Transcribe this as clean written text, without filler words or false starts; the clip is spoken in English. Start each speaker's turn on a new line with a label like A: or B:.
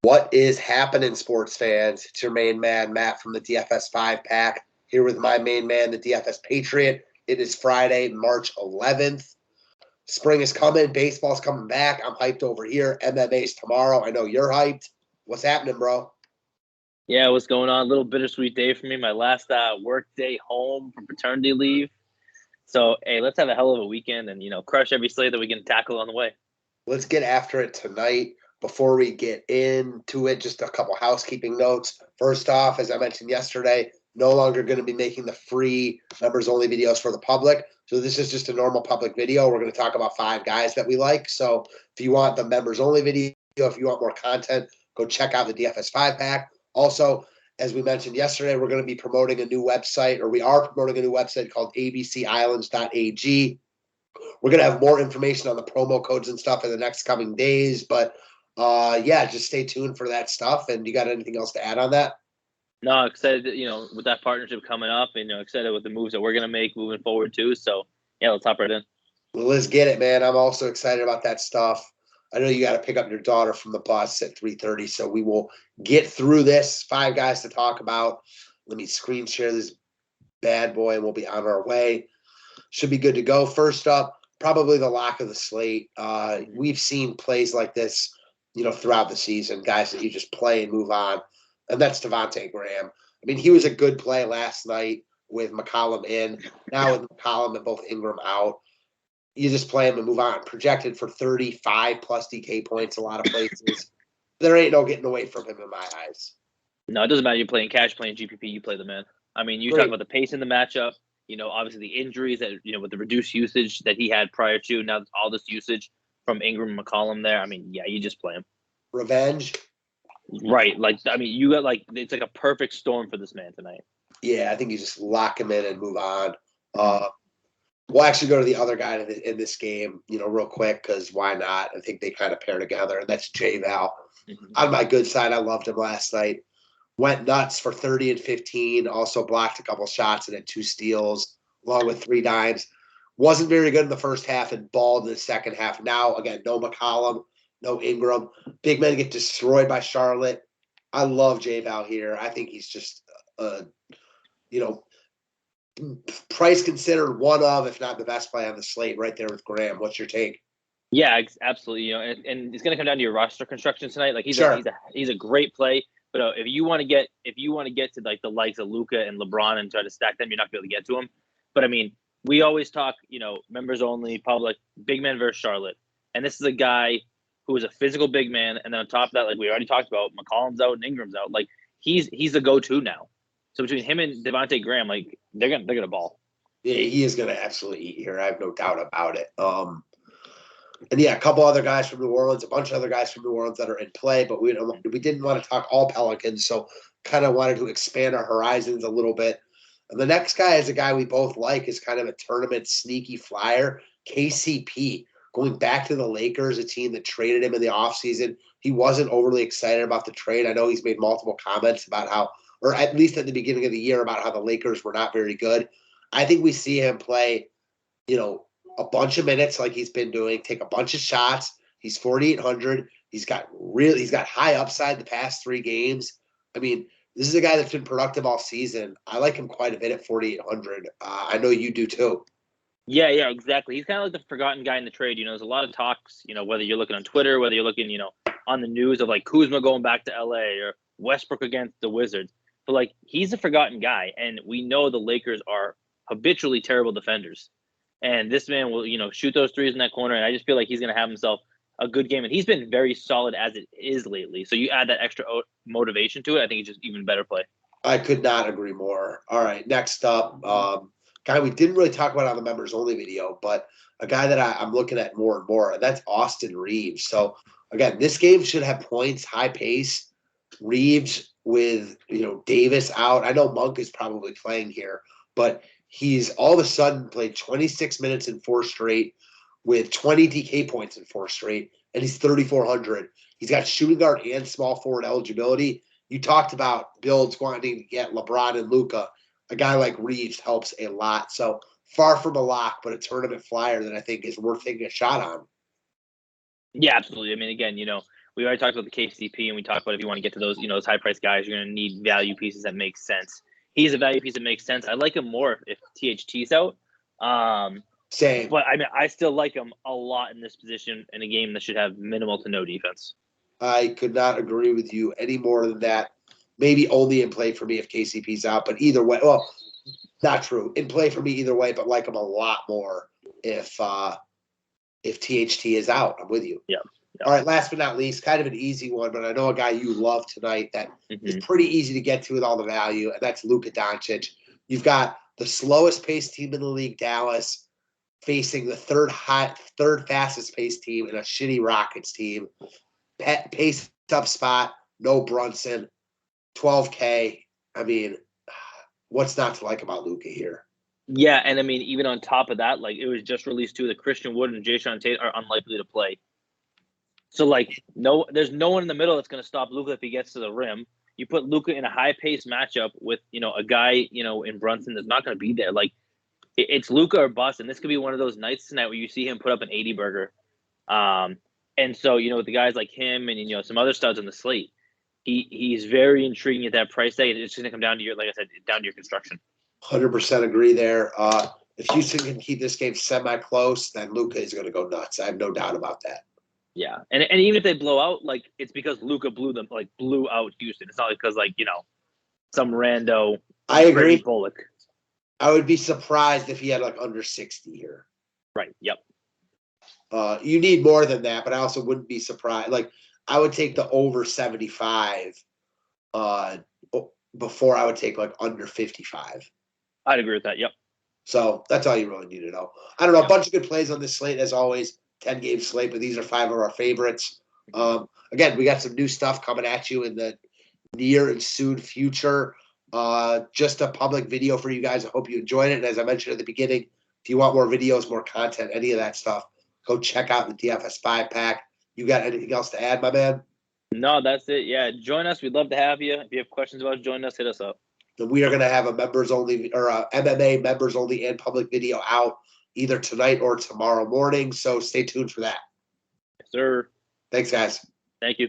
A: What is happening, sports fans? It's your main man, Matt, from the DFS 5-pack, here with my main man, the DFS Patriot. It is Friday, March 11th. Spring is coming. Baseball's coming back. I'm hyped over here. MMA's tomorrow. I know you're hyped. What's happening, bro?
B: Yeah, what's going on? A little bittersweet day for me. My last work day home from paternity leave. So, hey, let's have a hell of a weekend and, crush every slate that we can tackle on the way.
A: Let's get after it tonight. Before we get into it, just a couple housekeeping notes. First off, as I mentioned yesterday, no longer going to be making the free members-only videos for the public. So this is just a normal public video. We're going to talk about 5 guys that we like. So if you want the members-only video, if you want more content, go check out the DFS 5-pack. Also, as we mentioned yesterday, we're going to be promoting a new website, or we are promoting a new website called abcislands.ag. We're going to have more information on the promo codes and stuff in the next coming days, but just stay tuned for that stuff. And you got anything else to add on that?
B: No, excited, with that partnership coming up and, excited with the moves that we're going to make moving forward too. So, yeah, let's hop right in.
A: Well, let's get it, man. I'm also excited about that stuff. I know you got to pick up your daughter from the bus at 3:30, so we will get through this. 5 guys to talk about. Let me screen share this bad boy, and we'll be on our way. Should be good to go. First up, probably the lock of the slate. We've seen plays like this, throughout the season, guys that you just play and move on, and that's Devante Graham. I mean, he was a good play last night with McCollum in. Now with McCollum and both Ingram out, you just play him and move on. Projected for 35-plus DK points a lot of places. There ain't no getting away from him in my eyes.
B: No, it doesn't matter. You're playing cash, playing GPP, you play the man. I mean, you talk about the pace in the matchup, obviously the injuries that, with the reduced usage that he had prior to, now all this usage from Ingram and McCollum there. I mean, yeah, you just play him.
A: Revenge.
B: Right. You got it's like a perfect storm for this man tonight.
A: Yeah, I think you just lock him in and move on. We'll actually go to the other guy in this game, real quick, because why not? I think they kind of pair together, and that's J-Val. Mm-hmm. On my good side, I loved him last night. Went nuts for 30 and 15, also blocked a couple shots and had 2 steals, along with 3 dimes. Wasn't very good in the first half and balled in the second half. Now, again, no McCollum, no Ingram. Big men get destroyed by Charlotte. I love J-Val here. I think he's just, price considered one of, if not the best play on the slate right there with Graham. What's your take?
B: Yeah, absolutely. And it's going to come down to your roster construction tonight. Like he's a great play. But if you want to get to like the likes of Luca and LeBron and try to stack them, you're not going to be able to get to them. But I mean, we always talk, members only, public, big man versus Charlotte, and this is a guy who is a physical big man, and then on top of that, like we already talked about, McCollum's out and Ingram's out. Like he's the go-to now. So between him and Devante Graham, like they're gonna ball.
A: Yeah, he is gonna absolutely eat here. I have no doubt about it. And yeah, a couple other guys from New Orleans, a bunch of other guys from New Orleans that are in play, but we didn't want to talk all Pelicans, so kind of wanted to expand our horizons a little bit. And the next guy is a guy we both like, is kind of a tournament sneaky flyer, KCP, going back to the Lakers, a team that traded him in the offseason. He wasn't overly excited about the trade. I know he's made multiple comments about how, or at least at the beginning of the year, about how the Lakers were not very good. I think we see him play, a bunch of minutes like he's been doing, take a bunch of shots. He's 4,800. He's got high upside the past 3 games. I mean, this is a guy that's been productive all season. I like him quite a bit at 4,800. I know you do too.
B: Yeah, exactly. He's kind of like the forgotten guy in the trade. There's a lot of talks, whether you're looking on Twitter, whether you're looking, on the news of like Kuzma going back to LA or Westbrook against the Wizards. But like he's a forgotten guy, and we know the Lakers are habitually terrible defenders. And this man will, shoot those threes in that corner, and I just feel like he's going to have himself a good game. And he's been very solid as it is lately. So you add that extra motivation to it, I think it's just even better play.
A: I could not agree more. All right, next up, guy we didn't really talk about on the members only video, but a guy that I'm looking at more and more, and that's Austin Reeves. So again, this game should have points, high pace. Reeves with Davis out. I know Monk is probably playing here, but he's all of a sudden played 26 minutes in 4 straight with 20 DK points in 4 straight, and he's 3,400. He's got shooting guard and small forward eligibility. You talked about builds wanting to get LeBron and Luca. A guy like Reeves helps a lot. So far from a lock, but a tournament flyer that I think is worth taking a shot on.
B: Yeah, absolutely. I mean, again, we already talked about the KCP, and we talked about if you want to get to those, those high price guys, you're going to need value pieces that make sense. He's a value piece that makes sense. I like him more if THT's out.
A: Same.
B: But I mean, I still like him a lot in this position in a game that should have minimal to no defense.
A: I could not agree with you any more than that. Maybe only in play for me if KCP's out, but either way, well, not true. In play for me either way, but like him a lot more if THT is out. I'm with you.
B: Yeah.
A: All right, last but not least, kind of an easy one, but I know a guy you love tonight that is pretty easy to get to with all the value, and that's Luca Doncic. You've got the slowest paced team in the league, Dallas, facing the third fastest paced team and a shitty Rockets team. Pace up spot, no Brunson, 12K. I mean, what's not to like about Luca here?
B: Yeah, and I mean, even on top of that, like it was just released too, that Christian Wood and Jason Tate are unlikely to play. So, like, there's no one in the middle that's going to stop Luca if he gets to the rim. You put Luca in a high-paced matchup with, a guy, in Brunson that's not going to be there. Like, it's Luca or bust, and this could be one of those nights tonight where you see him put up an 80-burger. And so, with the guys like him and, some other studs on the slate, he's very intriguing at that price tag. It's going to come down to like I said, down to your construction.
A: 100% agree there. If Houston can keep this game semi-close, then Luca is going to go nuts. I have no doubt about that.
B: Yeah, and even if they blow out, like it's because Luca blew out Houston. It's not because some rando.
A: I agree.
B: Bullock.
A: I would be surprised if he had under 60 here.
B: Right. Yep.
A: You need more than that, but I also wouldn't be surprised. Like I would take the over 75 before I would take under 55.
B: I'd agree with that. Yep.
A: So that's all you really need to know. I don't know. A bunch of good plays on this slate as always. 10-game slate, but these are 5 of our favorites. Again, we got some new stuff coming at you in the near and soon future. Just a public video for you guys. I hope you enjoyed it. And as I mentioned at the beginning, if you want more videos, more content, any of that stuff, go check out the DFS 5-pack. You got anything else to add, my man?
B: No, that's it. Yeah, join us. We'd love to have you. If you have questions about joining us, hit us up.
A: We are going to have a members-only or a MMA members-only and public video out either tonight or tomorrow morning. So stay tuned for that.
B: Yes, sir.
A: Thanks, guys.
B: Thank you.